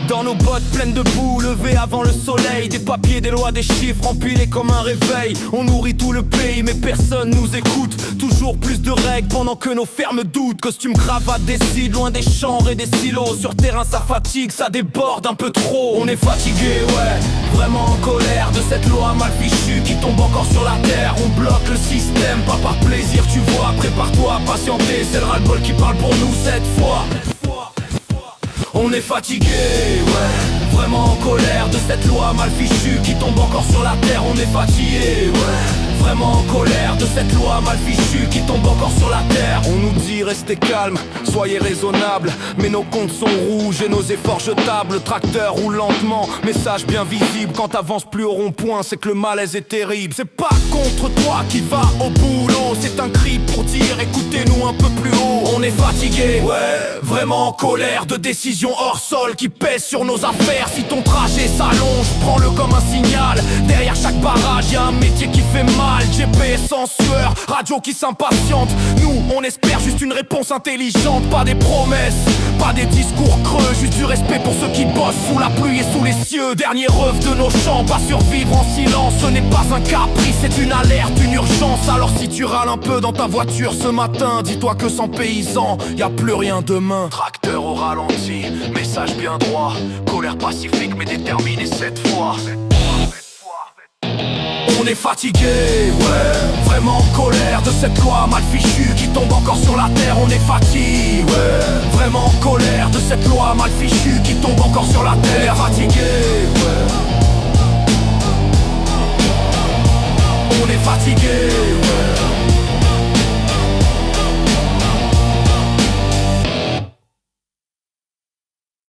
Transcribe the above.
Dans nos bottes pleines de boue, levées avant le soleil. Des papiers, des lois, des chiffres empilés comme un réveil. On nourrit tout le pays mais personne nous écoute. Toujours plus de règles pendant que nos fermes doutent. Costume, cravate, décide, loin des chambres et des silos. Sur terrain ça fatigue, ça déborde un peu trop. On est fatigué, ouais, vraiment en colère de cette loi mal fichue qui tombe encore sur la terre. On bloque le système, pas par plaisir tu vois. Prépare-toi à patienter, c'est le ras-le-bol qui parle pour nous cette fois. On est fatigué, ouais, vraiment en colère de cette loi mal fichue qui tombe encore sur la terre. On est fatigué, ouais, vraiment en colère de cette loi mal fichue qui tombe encore sur la terre. On nous dit restez calme, soyez raisonnables, mais nos comptes sont rouges et nos efforts jetables. Le tracteur roule lentement, message bien visible. Quand t'avances plus au rond-point, c'est que le malaise est terrible. C'est pas contre toi qui va au boulot, c'est un cri pour dire écoutez-nous un peu plus haut. On est fatigué, ouais, vraiment en colère de décisions hors sol qui pèsent sur nos affaires. Si ton trajet s'allonge, prends-le comme un signal. Derrière chaque barrage, y'a un métier qui fait mal. GPS en sueur, radio qui s'impatiente. Nous, on espère juste une réponse intelligente. Pas des promesses, pas des discours creux. Juste du respect pour ceux qui bossent sous la pluie et sous les cieux. Dernier rêve de nos champs, pas survivre en silence. Ce n'est pas un caprice, c'est une alerte, une urgence. Alors si tu râles un peu dans ta voiture ce matin, dis-toi que sans paysans, y a plus rien demain. Tracteur au ralenti, message bien droit. Colère pacifique mais déterminée cette fois. On est fatigué, ouais, vraiment en colère de cette loi mal fichue qui tombe encore sur la terre. On est fatigué, ouais, vraiment en colère de cette loi mal fichue qui tombe encore sur la terre. On est fatigué, ouais. On est fatigué.